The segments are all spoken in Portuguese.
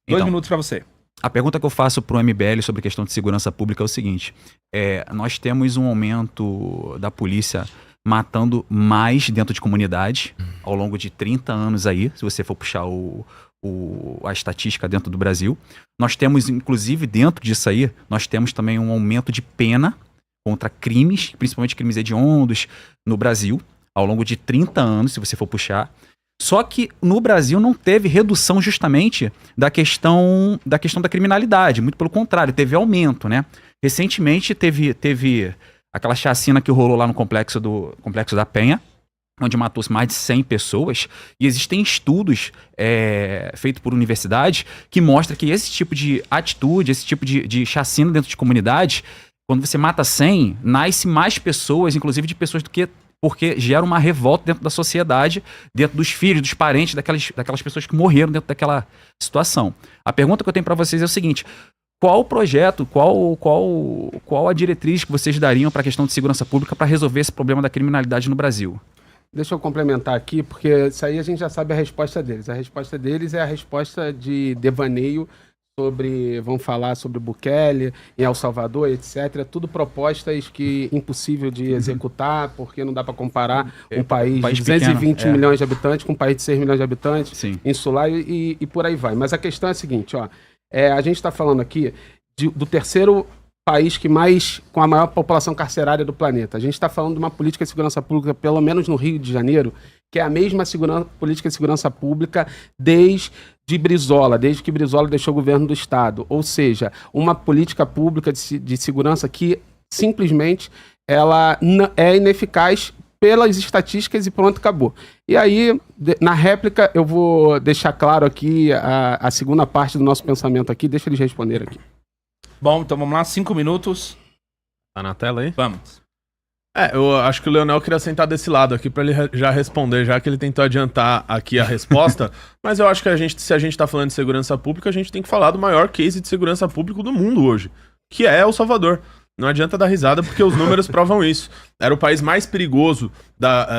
Dois minutos para você. A pergunta que eu faço para o MBL sobre a questão de segurança pública é o seguinte: nós temos um aumento da polícia matando mais dentro de comunidade ao longo de 30 anos aí, se você for puxar a estatística dentro do Brasil. Nós temos, inclusive, dentro disso aí, nós temos também um aumento de pena contra crimes, principalmente crimes hediondos, no Brasil, ao longo de 30 anos, se você for puxar. Só que no Brasil não teve redução justamente da questão da criminalidade, muito pelo contrário, teve aumento, né? Recentemente teve aquela chacina que rolou lá no Complexo da Penha, onde matou-se mais de 100 pessoas, e existem estudos feitos por universidades que mostram que esse tipo de atitude, esse tipo de chacina dentro de comunidade, quando você mata 100, nasce mais pessoas, inclusive de pessoas porque gera uma revolta dentro da sociedade, dentro dos filhos, dos parentes, daquelas pessoas que morreram dentro daquela situação. A pergunta que eu tenho para vocês é o seguinte: qual o projeto, qual a diretriz que vocês dariam para a questão de segurança pública para resolver esse problema da criminalidade no Brasil? Deixa eu complementar aqui, porque isso aí a gente já sabe a resposta deles. A resposta deles é a resposta de devaneio vamos falar sobre Bukele, em El Salvador, etc. Tudo propostas que impossível de executar, porque não dá para comparar um país de 220 pequeno, milhões de habitantes com um país de 6 milhões de habitantes, sim, insular e por aí vai. Mas a questão é a seguinte, a gente está falando aqui do terceiro país com a maior população carcerária do planeta. A gente está falando de uma política de segurança pública, pelo menos no Rio de Janeiro, que é a mesma política de segurança pública desde que Brizola deixou o governo do Estado. Ou seja, uma política pública de segurança que simplesmente ela é ineficaz pelas estatísticas e pronto, acabou. E aí, na réplica, eu vou deixar claro aqui a segunda parte do nosso pensamento aqui. Deixa eles responder aqui. Bom, então vamos lá, 5 minutos. Tá na tela aí? Vamos. Eu acho que o Leonel queria sentar desse lado aqui pra ele já responder, já que ele tentou adiantar aqui a resposta. Mas eu acho que se a gente tá falando de segurança pública, a gente tem que falar do maior case de segurança pública do mundo hoje, que é El Salvador. Não adianta dar risada, porque os números provam isso. Era o país mais perigoso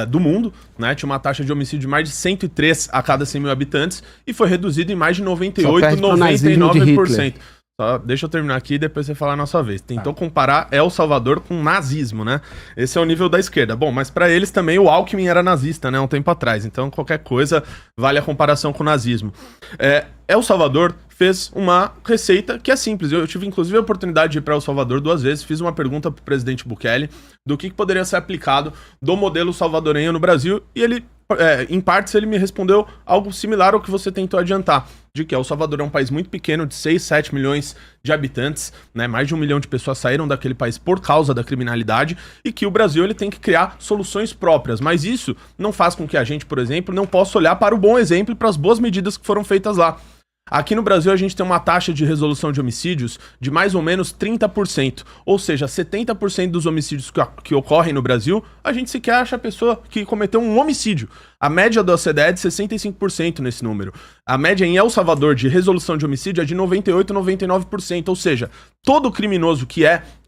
do mundo, né? Tinha uma taxa de homicídio de mais de 103 a cada 100 mil habitantes e foi reduzido em mais de 98, 99%. Só deixa eu terminar aqui e depois você falar a nossa vez. Tentou comparar El Salvador com nazismo, né? Esse é o nível da esquerda. Bom, mas pra eles também o Alckmin era nazista, né? Um tempo atrás. Então qualquer coisa vale a comparação com o nazismo. El Salvador fez uma receita que é simples. Eu tive inclusive a oportunidade de ir para El Salvador 2 vezes. Fiz uma pergunta pro presidente Bukele do que poderia ser aplicado do modelo salvadorenho no Brasil. E ele, em partes, ele me respondeu algo similar ao que você tentou adiantar. De que El Salvador é um país muito pequeno, de 6, 7 milhões de habitantes, né? Mais de 1 milhão de pessoas saíram daquele país por causa da criminalidade, e que o Brasil ele tem que criar soluções próprias. Mas isso não faz com que a gente, por exemplo, não possa olhar para o bom exemplo e para as boas medidas que foram feitas lá. Aqui no Brasil a gente tem uma taxa de resolução de homicídios de mais ou menos 30%, ou seja, 70% dos homicídios que ocorrem no Brasil, a gente sequer acha a pessoa que cometeu um homicídio. A média da OCDE é de 65% nesse número. A média em El Salvador de resolução de homicídio é de 98%, 99%, ou seja, todo criminoso que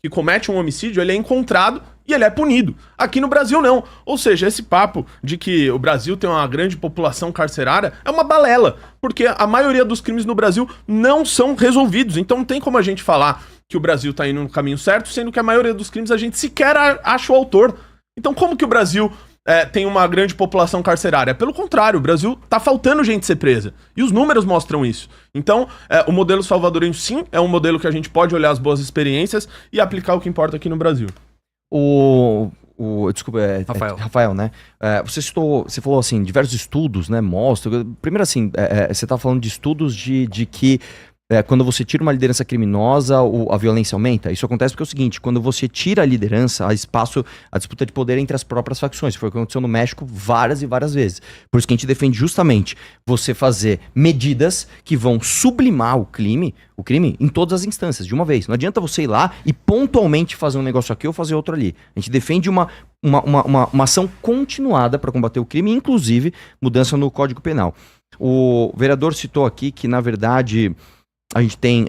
comete um homicídio, ele é encontrado e ele é punido. Aqui no Brasil não. Ou seja, esse papo de que o Brasil tem uma grande população carcerária é uma balela, porque a maioria dos crimes no Brasil não são resolvidos. Então não tem como a gente falar que o Brasil tá indo no caminho certo, sendo que a maioria dos crimes a gente sequer acha o autor. Então como que o Brasil tem uma grande população carcerária? Pelo contrário, o Brasil tá faltando gente ser presa. E os números mostram isso. Então, o modelo salvadorenho, sim, é um modelo que a gente pode olhar as boas experiências e aplicar o que importa aqui no Brasil. Desculpa, Rafael, né? Você falou assim, diversos estudos, né? Mostram. Primeiro, assim, você tá falando de estudos de que quando você tira uma liderança criminosa, a violência aumenta. Isso acontece porque é o seguinte: quando você tira a liderança, há espaço, a disputa de poder entre as próprias facções. Foi o que aconteceu no México várias e várias vezes. Por isso que a gente defende justamente você fazer medidas que vão sublimar o crime em todas as instâncias, de uma vez. Não adianta você ir lá e pontualmente fazer um negócio aqui ou fazer outro ali. A gente defende uma ação continuada para combater o crime, inclusive mudança no Código Penal. O vereador citou aqui que, na verdade, A gente tem.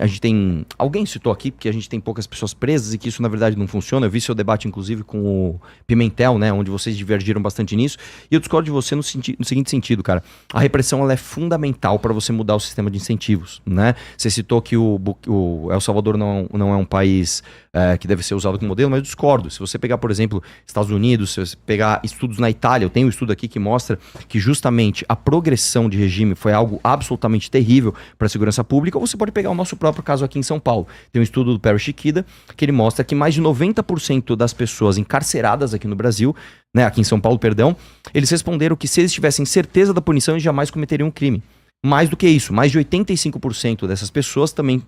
Alguém citou aqui que a gente tem poucas pessoas presas e que isso na verdade não funciona. Eu vi seu debate, inclusive, com o Pimentel, né? Onde vocês divergiram bastante nisso. E eu discordo de você no seguinte sentido, cara. A repressão ela é fundamental para você mudar o sistema de incentivos, né? Você citou que o El Salvador não é um país que deve ser usado como modelo, mas eu discordo. Se você pegar, por exemplo, Estados Unidos, se você pegar estudos na Itália, eu tenho um estudo aqui que mostra que justamente a progressão de regime foi algo absolutamente terrível para a segurança pública. Ou você pode pegar o nosso próprio caso aqui em São Paulo. Tem um estudo do Perry Chiquida que ele mostra que mais de 90% das pessoas encarceradas aqui no Brasil, né, aqui em São Paulo, perdão, eles responderam que se eles tivessem certeza da punição, eles jamais cometeriam um crime. Mais do que isso, mais de 85% dessas pessoas também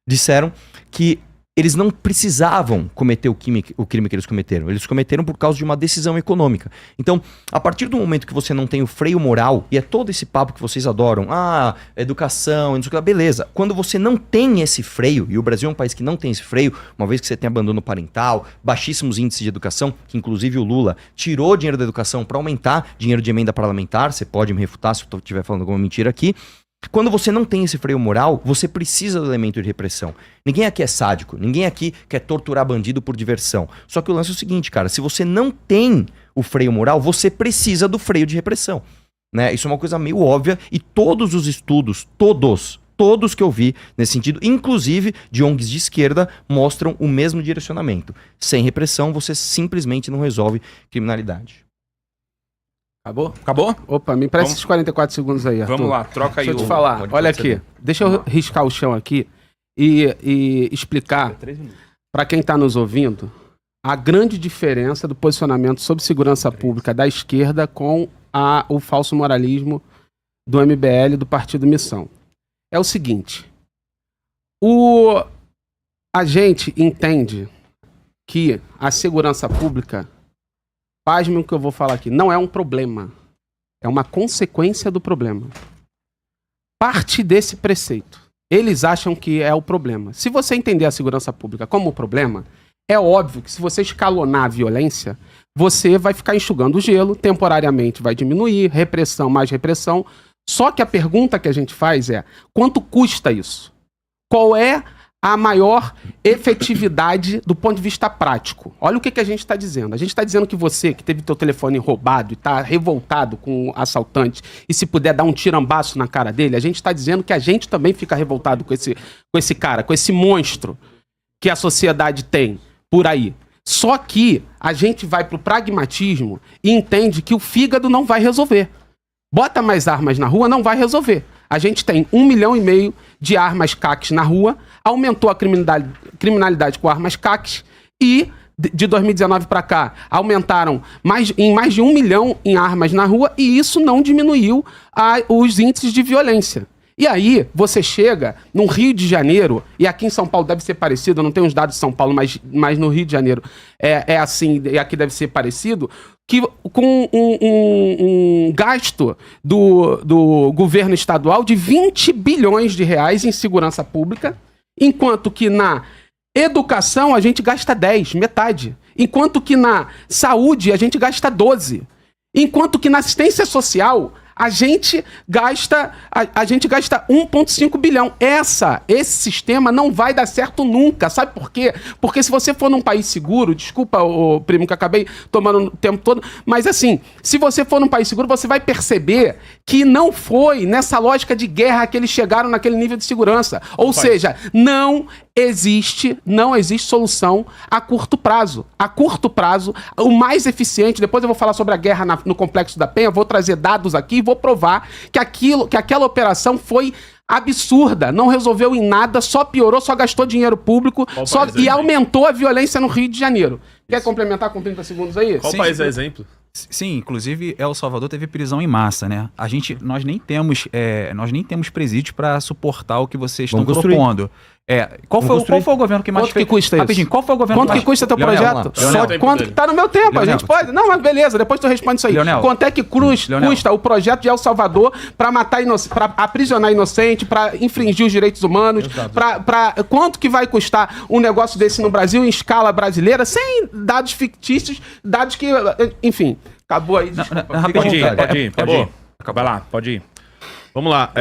disseram que eles não precisavam cometer o crime que eles cometeram. Eles cometeram por causa de uma decisão econômica. Então, a partir do momento que você não tem o freio moral, e é todo esse papo que vocês adoram, educação, não sei o que lá, beleza. Quando você não tem esse freio, e o Brasil é um país que não tem esse freio, uma vez que você tem abandono parental, baixíssimos índices de educação, que inclusive o Lula tirou dinheiro da educação para aumentar dinheiro de emenda parlamentar, você pode me refutar se eu estiver falando alguma mentira aqui. Quando você não tem esse freio moral, você precisa do elemento de repressão. Ninguém aqui é sádico, ninguém aqui quer torturar bandido por diversão. Só que o lance é o seguinte, cara, se você não tem o freio moral, você precisa do freio de repressão, né? Isso é uma coisa meio óbvia e todos os estudos, todos que eu vi nesse sentido, inclusive de ONGs de esquerda, mostram o mesmo direcionamento. Sem repressão, você simplesmente não resolve criminalidade. Acabou? Acabou? Opa, me empresta esses 44 segundos aí, Arthur. Vamos lá, troca aí. Deixa eu te falar, olha aqui. Deixa eu riscar o chão aqui e explicar para quem está nos ouvindo a grande diferença do posicionamento sobre segurança pública da esquerda com o falso moralismo do MBL, do Partido Missão. É o seguinte, a gente entende que a segurança pública, pasme o que eu vou falar aqui, não é um problema, é uma consequência do problema. Parte desse preceito, eles acham que é o problema. Se você entender a segurança pública como o problema, é óbvio que se você escalonar a violência, você vai ficar enxugando o gelo, temporariamente vai diminuir, repressão mais repressão. Só que a pergunta que a gente faz é, quanto custa isso? Qual é a maior efetividade do ponto de vista prático? Olha o que a gente está dizendo. A gente está dizendo que você, que teve teu telefone roubado e está revoltado com o assaltante, e se puder dar um tirambaço na cara dele, a gente está dizendo que a gente também fica revoltado com esse cara, com esse monstro que a sociedade tem por aí. Só que a gente vai pro pragmatismo e entende que o fígado não vai resolver. Bota mais armas na rua, não vai resolver. A gente tem 1,5 milhão de armas CACs na rua, aumentou a criminalidade com armas CACs e, de 2019 para cá, aumentaram em mais de 1 milhão em armas na rua e isso não diminuiu os índices de violência. E aí, você chega no Rio de Janeiro, e aqui em São Paulo deve ser parecido, eu não tenho os dados de São Paulo, mas no Rio de Janeiro é assim, e aqui deve ser parecido, que com um gasto do governo estadual de 20 bilhões de reais em segurança pública, enquanto que na educação a gente gasta 10, metade. Enquanto que na saúde a gente gasta 12. Enquanto que na assistência social a gente gasta 1,5 bilhão. Esse sistema não vai dar certo nunca. Sabe por quê? Porque se você for num país seguro, desculpa, o primo, que acabei tomando o tempo todo, mas assim, se você for num país seguro, você vai perceber que não foi nessa lógica de guerra que eles chegaram naquele nível de segurança. Ou seja, não existe solução a curto prazo. A curto prazo, o mais eficiente, depois eu vou falar sobre a guerra no Complexo da Penha, vou trazer dados aqui e vou provar que aquela operação foi absurda, não resolveu em nada, só piorou, só gastou dinheiro público e aumentou a violência no Rio de Janeiro. Quer complementar com 30 segundos aí? Qual país é exemplo? Sim, inclusive El Salvador teve prisão em massa, né? Nós nem temos presídio para suportar o que vocês estão propondo. Qual foi o governo que mais fez? Quanto que custa isso? Rapidinho, qual foi o governo que custa teu projeto? Quanto que tá no meu tempo, a gente pode... Não, mas beleza, depois tu responde isso aí. Leonel, quanto é que custa o projeto de El Salvador para para aprisionar inocente, para infringir os direitos humanos, quanto que vai custar um negócio desse no Brasil em escala brasileira, sem dados fictícios, dados que... Enfim, acabou aí, desculpa. Pode ir. Vai lá, pode ir. Vamos lá.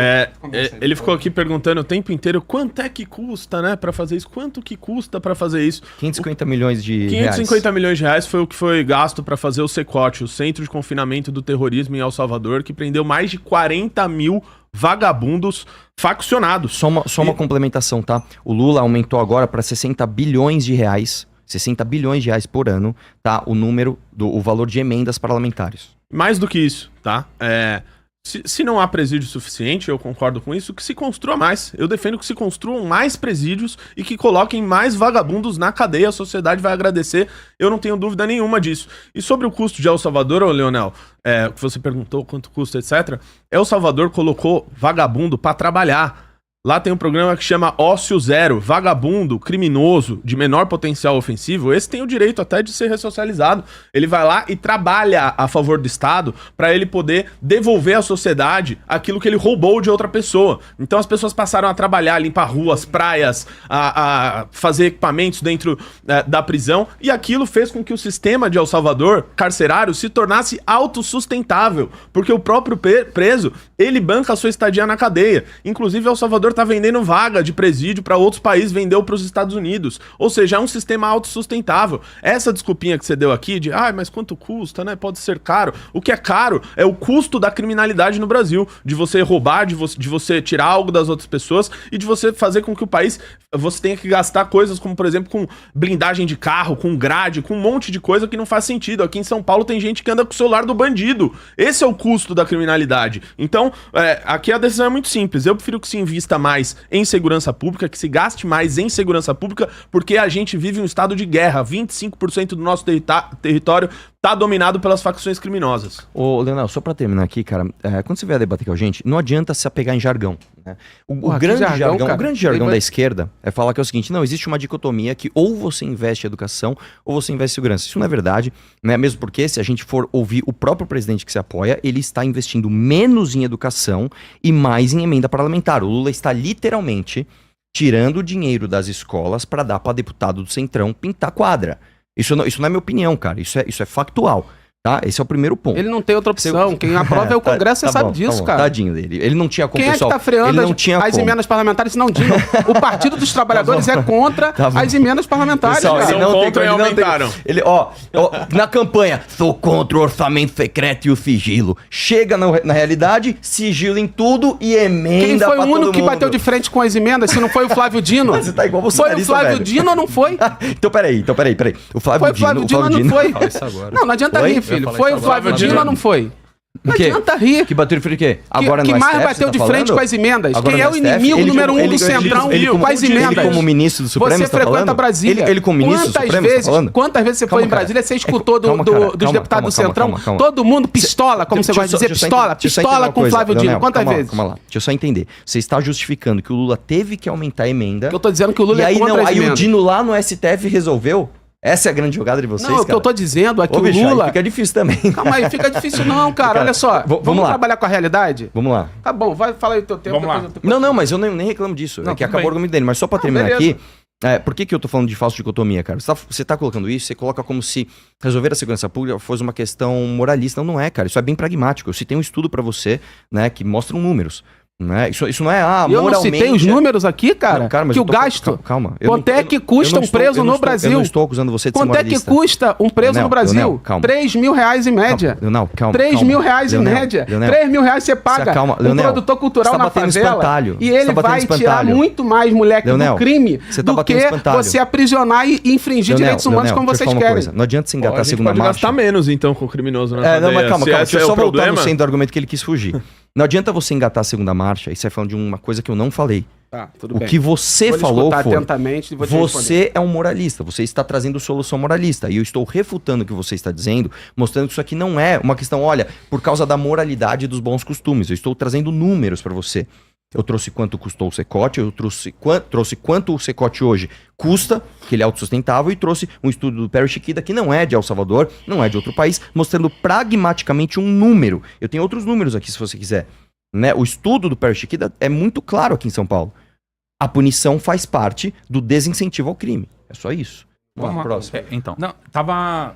Ele ficou aqui perguntando o tempo inteiro quanto é que custa, né, pra fazer isso. Quanto que custa pra fazer isso? 550 milhões de 550 milhões de reais foi o que foi gasto pra fazer o CECOT, o Centro de Confinamento do Terrorismo em El Salvador, que prendeu mais de 40 mil vagabundos faccionados. Só uma complementação, tá? O Lula aumentou agora para 60 bilhões de reais. 60 bilhões de reais por ano, tá? O valor de emendas parlamentares. Mais do que isso, tá? Se não há presídio suficiente, eu concordo com isso, que se construa mais. Eu defendo que se construam mais presídios e que coloquem mais vagabundos na cadeia. A sociedade vai agradecer, eu não tenho dúvida nenhuma disso. E sobre o custo de El Salvador, ô Leonel, que você perguntou quanto custa, etc. El Salvador colocou vagabundo pra trabalhar. Lá tem um programa que chama Ócio Zero. Vagabundo, criminoso, de menor potencial ofensivo, esse tem o direito até de ser ressocializado. Ele vai lá e trabalha a favor do Estado para ele poder devolver à sociedade aquilo que ele roubou de outra pessoa. Então as pessoas passaram a trabalhar, limpar ruas, praias, a fazer equipamentos dentro da prisão, e aquilo fez com que o sistema de El Salvador, carcerário, se tornasse autossustentável, porque o próprio preso, ele banca a sua estadia na cadeia. Inclusive El Salvador tá vendendo vaga de presídio para outros países, vendeu para os Estados Unidos. Ou seja, é um sistema autossustentável. Essa desculpinha que você deu aqui de, mas quanto custa, né? Pode ser caro. O que é caro é o custo da criminalidade no Brasil, de você roubar, de você tirar algo das outras pessoas e de você fazer com que o país, você tenha que gastar coisas como, por exemplo, com blindagem de carro, com grade, com um monte de coisa que não faz sentido. Aqui em São Paulo tem gente que anda com o celular do bandido. Esse é o custo da criminalidade. Então, aqui a decisão é muito simples. Eu prefiro que se invista mais em segurança pública, que se gaste mais em segurança pública, porque a gente vive um estado de guerra. 25% do nosso território tá dominado pelas facções criminosas. Ô, Leonel, só pra terminar aqui, cara, quando você vier debater com a gente, não adianta se apegar em jargão, né? O grande jargão da esquerda é falar que é o seguinte: não, existe uma dicotomia que ou você investe em educação ou você investe em segurança. Isso não é verdade, né? Mesmo porque, se a gente for ouvir o próprio presidente que se apoia, ele está investindo menos em educação e mais em emenda parlamentar. O Lula está literalmente tirando o dinheiro das escolas para dar para deputado do Centrão pintar quadra. Isso não é minha opinião, cara. Isso é factual. Tá? Esse é o primeiro ponto. Ele não tem outra opção. Quem aprova é o Congresso, você sabe disso, cara. Tadinho dele. Ele não tinha como, Quem pessoal. É que tá freando as emendas parlamentares? Não, Dino. O Partido dos Trabalhadores é contra as emendas parlamentares, pessoal, cara. Eles são contra e aumentaram. Na campanha, sou contra o orçamento secreto e o sigilo. Chega na realidade, sigilo em tudo e emenda. Quem foi o único que bateu de frente com as emendas, se não foi o Flávio Dino? Você tá igual você. Foi o Flávio Dino ou não foi? Então, peraí. O Flávio Dino ou não foi? Fala isso agora. Não adianta rir, filho. Foi o Flávio Dino ou não foi? Não adianta rir. Que bateu de frente o quê? Agora que mais bateu de frente com as emendas? Quem é o inimigo número um do Centrão com as emendas? Ele como ministro do Supremo, você frequenta Brasília. Ele como ministro do Supremo, quantas vezes você foi em Brasília, você escutou dos deputados do Centrão? Todo mundo pistola, como você gosta de dizer, pistola com Flávio Dino. Quantas vezes? Calma lá, deixa eu só entender. Você está justificando que o Lula teve que aumentar a emenda. Eu tô dizendo que o Lula é contra as emendas. Aí o Dino lá no STF resolveu? Essa é a grande jogada de vocês, não, cara? O que eu tô dizendo é que o Lula... Fica difícil também. Calma aí, fica difícil não, cara. Olha só, vamos trabalhar com a realidade? Vamos lá. Tá bom, vai falar aí o teu tempo. Vamos lá. Não, mas eu nem reclamo disso. É que acabou o argumento dele. Mas só pra terminar aqui... por que eu tô falando de falsa dicotomia, cara? Você tá colocando isso, você coloca como se resolver a segurança pública fosse uma questão moralista. Não é, cara. Isso é bem pragmático. Eu citei um estudo pra você, né, que mostram números. Né? Isso não é, moralmente... Eu não citei os números aqui, cara, não, cara, mas que o gasto... Calma. Quanto é que custa um preso no Brasil? Eu não estou acusando você de ser moralista. Quanto é que custa um preso no Brasil? R$3 mil em média. Calma. R$3 mil em média. R$3 mil você paga um produtor cultural na favela e ele vai tirar muito mais moleque do crime do que você aprisionar e infringir direitos humanos como vocês querem. Não adianta se engatar a segunda marcha. Pode gastar menos, então, com o criminoso na cadeia. Não, mas calma. Deixa eu só voltar no centro do argumento que ele quis fugir. Não adianta você engatar a segunda marcha e sair falando de uma coisa que eu não falei. Tá, tudo bem. O que você falou foi, atentamente, você é um moralista, você está trazendo solução moralista. E eu estou refutando o que você está dizendo, mostrando que isso aqui não é uma questão, olha, por causa da moralidade e dos bons costumes. Eu estou trazendo números para você. Eu trouxe quanto custou o CECOT, eu trouxe quanto o CECOT hoje custa, que ele é autossustentável, e trouxe um estudo do Perry Chiquida, que não é de El Salvador, não é de outro país, mostrando pragmaticamente um número. Eu tenho outros números aqui, se você quiser. Né? O estudo do Perry Chiquida é muito claro aqui em São Paulo. A punição faz parte do desincentivo ao crime. É só isso. Vamos lá. Próximo. Então. Não, tava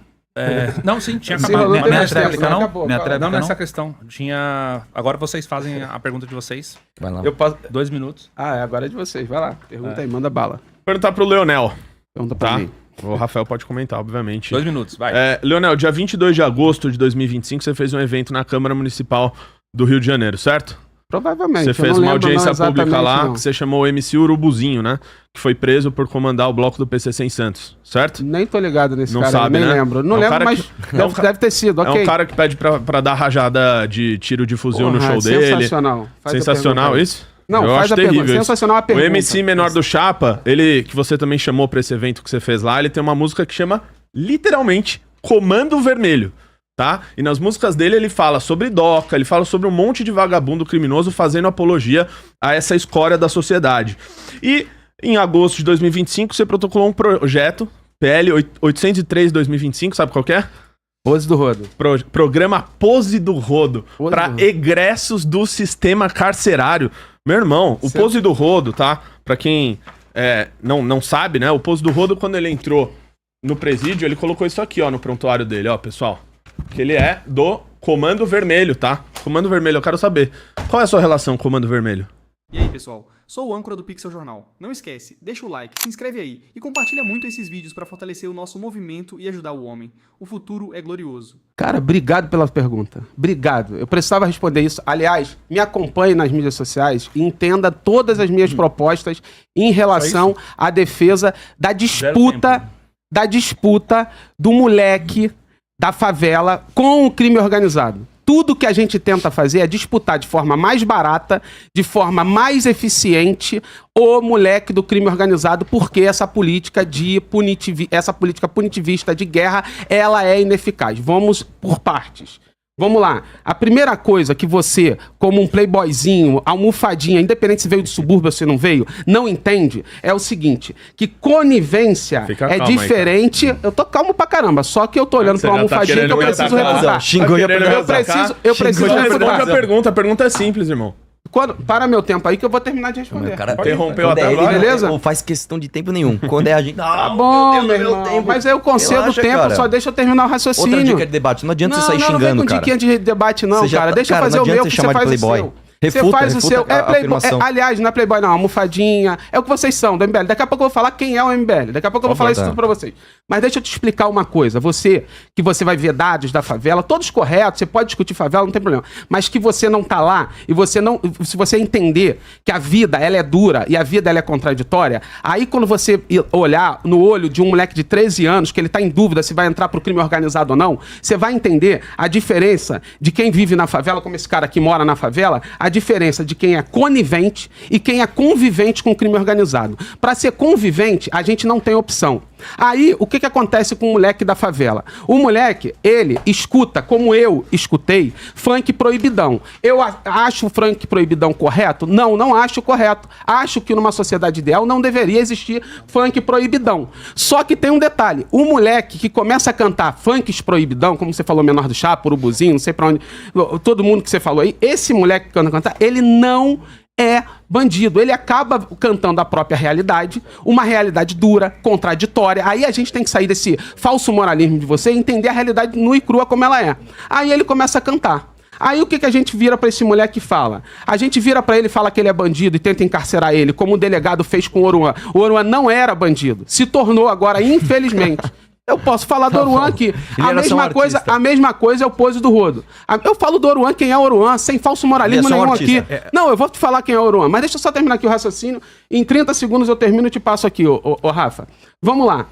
Não, sim, tinha Se acabado. rolou, Não, tem não é mais tempo, tréplica, não? acabou, Não é fala. tréplica, Não não? nessa questão. Tinha... Agora vocês fazem a pergunta de vocês. Vai lá. Eu posso... 2 minutos. Agora é de vocês. Vai lá. Pergunta aí, manda bala. Perguntar pro Leonel, Pergunta pra tá? mim. O Rafael pode comentar, obviamente. 2 minutos, vai. Leonel, dia 22 de agosto de 2025, você fez um evento na Câmara Municipal do Rio de Janeiro, certo? Provavelmente. Você eu fez não uma lembro, audiência não, pública exatamente, lá, não. que você chamou o MC Urubuzinho, né? Que foi preso por comandar o bloco do PCC em Santos, certo? Nem tô ligado nesse Não cara, sabe, nem né? lembro. Não É um lembro, cara mas que- é um deve ter sido, ok. É um cara que pede pra dar rajada de tiro de fuzil no Porra, show dele. Sensacional. Faz a Sensacional pergunta aí. isso? Não, eu faz acho a pergunta. terrível isso. Sensacional a pergunta. O MC menor do Chapa, ele que você também chamou pra esse evento que você fez lá, ele tem uma música que chama literalmente Comando Vermelho, tá? E nas músicas dele ele fala sobre DOCA, ele fala sobre um monte de vagabundo criminoso fazendo apologia a essa escória da sociedade. E em agosto de 2025 você protocolou um projeto, PL 803/2025, sabe qual que é? Pose do Rodo. Programa Pose do Rodo, Pose para do Rodo. egressos do sistema carcerário. Meu irmão, o Certo. Pose do Rodo, tá? Pra quem não sabe, né? O Pose do Rodo, quando ele entrou no presídio, ele colocou isso aqui, ó, no prontuário dele, ó, pessoal. Que ele é do Comando Vermelho, tá? Comando Vermelho, eu quero saber. Qual é a sua relação com o Comando Vermelho? E aí, pessoal? Sou o âncora do Pixel Jornal. Não esquece, deixa o like, se inscreve aí e compartilha muito esses vídeos para fortalecer o nosso movimento e ajudar o homem. O futuro é glorioso. Cara, obrigado pela pergunta. Obrigado. Eu precisava responder isso. Aliás, me acompanhe nas mídias sociais e entenda todas as minhas propostas em relação à defesa da disputa do moleque da favela com o crime organizado. Tudo que a gente tenta fazer é disputar de forma mais barata, de forma mais eficiente, o moleque do crime organizado, porque essa política punitivista de guerra, ela é ineficaz. Vamos por partes. Vamos lá. A primeira coisa que você, como um playboyzinho, almofadinha, independente se veio do subúrbio ou se não veio, não entende, é o seguinte, que conivência Fica é calmo aí, diferente... Eu tô calmo pra caramba, só que eu tô olhando Você pra já tá almofadinha que querendo eu me preciso atacar. refutar. Xingou já Tá querendo me atacar? Eu preciso Responde refutar. a pergunta é simples, irmão. Para meu tempo aí que eu vou terminar de responder. Interrompeu Quando até é ele, agora. beleza? Não faz questão de tempo nenhum. Quando é a gente. Tá bom, meu irmão. Mas aí eu concedo o Relaxa, tempo, cara. só deixa eu terminar o Outra raciocínio. dica de debate. Não adianta você sair não vem xingando, com cara. diquinha de debate não, Você já cara. tá- Deixa eu cara, fazer não o meu, adianta que você você chamar de faz o playboy. seu. Refuta, Você faz o refuta seu. a afirmação. Aliás, não é playboy não, almofadinha. É o que vocês são, do MBL. Daqui a pouco eu vou falar quem é o MBL. Daqui a pouco eu vou falar isso tudo pra vocês. Mas deixa eu te explicar uma coisa. Você vai ver dados da favela, todos corretos, você pode discutir favela, não tem problema. Mas que você não tá lá e você não... Se você entender que a vida, ela é dura e a vida, ela é contraditória, aí quando você olhar no olho de um moleque de 13 anos, que ele tá em dúvida se vai entrar pro crime organizado ou não, você vai entender a diferença de quem vive na favela, como esse cara que mora na favela, a diferença de quem é conivente e quem é convivente com o crime organizado. Para ser convivente, a gente não tem opção. Aí, o que acontece com o moleque da favela? O moleque, ele escuta, como eu escutei, funk proibidão. Eu acho o funk proibidão correto? Não, não acho correto. Acho que numa sociedade ideal não deveria existir funk proibidão. Só que tem um detalhe. O moleque que começa a cantar funks proibidão, como você falou, Menor do Chapa, Urubuzinho, não sei pra onde, todo mundo que você falou aí, esse moleque que canta cantar, ele não é bandido. Ele acaba cantando a própria realidade, uma realidade dura, contraditória. Aí a gente tem que sair desse falso moralismo de você e entender a realidade nua e crua como ela é. Aí ele começa a cantar. Aí o que a gente vira pra esse moleque e fala? A gente vira pra ele e fala que ele é bandido e tenta encarcerar ele, como o delegado fez com o Oruan. O Oruan não era bandido. Se tornou agora, infelizmente. Eu posso falar do Oruan aqui. A mesma coisa é o Pose do Rodo. Eu falo do Oruan, quem é o Oruan, sem falso moralismo nenhum aqui. Não, eu vou te falar quem é o Oruan, mas deixa eu só terminar aqui o raciocínio. Em 30 segundos eu termino e te passo aqui, ô Rafa. Vamos lá.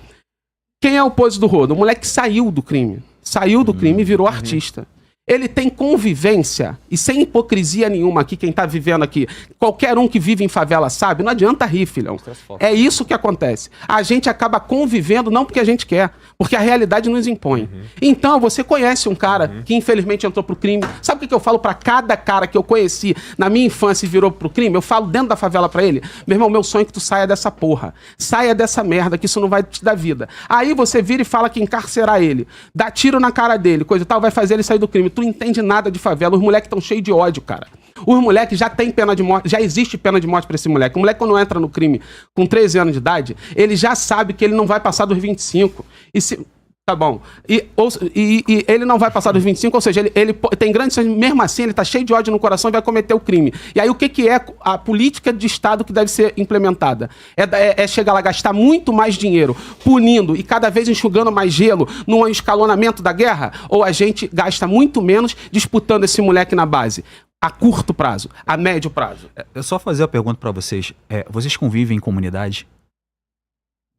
Quem é o Pose do Rodo? O moleque saiu do crime. Saiu do crime e virou artista. Ele tem convivência, e sem hipocrisia nenhuma aqui, quem tá vivendo aqui, qualquer um que vive em favela sabe, não adianta rir, filhão. É isso que acontece. A gente acaba convivendo não porque a gente quer, porque a realidade nos impõe. Então, você conhece um cara que infelizmente entrou pro crime. Sabe o que eu falo pra cada cara que eu conheci na minha infância e virou pro crime? Eu falo dentro da favela pra ele, meu irmão, meu sonho é que tu saia dessa porra. Saia dessa merda, que isso não vai te dar vida. Aí você vira e fala que encarcerar ele, dá tiro na cara dele, coisa e tal, vai fazer ele sair do crime. Tu não entende nada de favela. Os moleques estão cheios de ódio, cara. Os moleques já tem pena de morte, já existe pena de morte pra esse moleque. O moleque, quando entra no crime com 13 anos de idade, ele já sabe que ele não vai passar dos 25. E se... Tá bom. E ele não vai passar dos 25, ou seja, ele tem grandes... Mesmo assim, ele tá cheio de ódio no coração e vai cometer o crime. E aí, o que é a política de Estado que deve ser implementada? É chegar lá, gastar muito mais dinheiro, punindo e cada vez enxugando mais gelo num escalonamento da guerra? Ou a gente gasta muito menos disputando esse moleque na base? A curto prazo, a médio prazo. Eu só fazer a pergunta pra vocês. Vocês convivem em comunidade?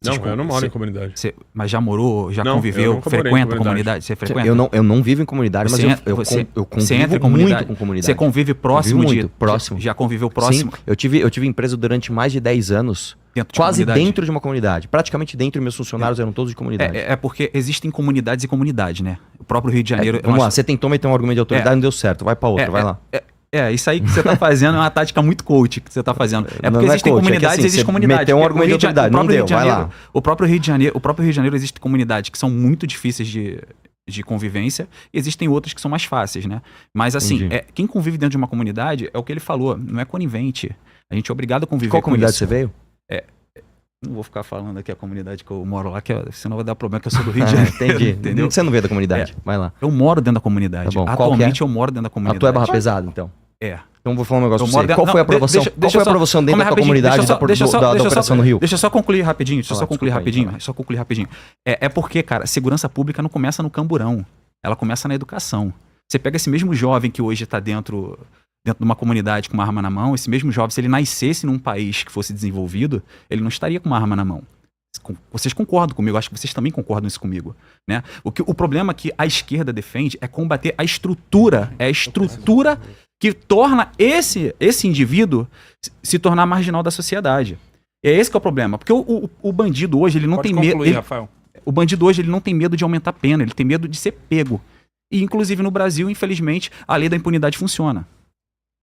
Não, eu não moro em comunidade. Mas já morou, já Não, eu conviveu, nunca morei em frequenta comunidade. comunidade? Você frequenta? Eu não vivo em comunidade, mas eu você convivo entra em muito com comunidade. Você convive próximo Convivo de... muito, próximo. Já conviveu próximo? Sim, eu tive empresa durante mais de 10 anos, Dentro de quase comunidade? dentro de uma comunidade. Praticamente dentro, meus funcionários eram todos de comunidade. É porque existem comunidades e comunidade, né? O próprio Rio de Janeiro... Vamos lá, você tentou meter um argumento de autoridade, não deu certo. Vai pra outra, vai lá. Isso aí que você tá fazendo é uma tática muito coach que você tá fazendo. É porque existem coach, comunidades, assim, existe você comunidade. meteu um argumento de autoridade, não deu, vai lá. O próprio Rio de Janeiro existe comunidades que são muito difíceis de convivência e existem outras que são mais fáceis, né? Mas assim, quem convive dentro de uma comunidade é o que ele falou, não é conivente. A gente é obrigado a conviver Qual com comunidade isso. você veio? Não vou ficar falando aqui a comunidade que eu moro lá, senão vai dar problema, que eu sou do Rio de Janeiro. Entendi. Entendeu? Você não veio da comunidade, vai lá. Eu moro dentro da comunidade. Tá bom. Atualmente eu moro dentro da A comunidade. tua é barra pesada, então? É. Então vou falar um negócio Eu pra moro você. dentro- Qual foi a não, aprovação? deixa- Qual deixa foi a só- aprovação dentro calma da aí, rapidinho, comunidade deixa só- da deixa só- Operação no Rio? Deixa eu só concluir rapidinho. Deixa eu só concluir desculpa aí, rapidinho. vai. Só concluir rapidinho. É porque, cara, segurança pública não começa no camburão. Ela começa na educação. Você pega esse mesmo jovem que hoje está dentro de uma comunidade com uma arma na mão, esse mesmo jovem, se ele nascesse num país que fosse desenvolvido, ele não estaria com uma arma na mão. Vocês concordam comigo, acho que vocês também concordam isso comigo, né? O problema que a esquerda defende é combater a estrutura, é a estrutura que torna esse indivíduo se tornar marginal da sociedade. É esse que é o problema, porque o bandido hoje, ele não Pode tem concluir, medo... Rafael. O bandido hoje, ele não tem medo de aumentar a pena, ele tem medo de ser pego. E, inclusive, no Brasil, infelizmente, a lei da impunidade funciona.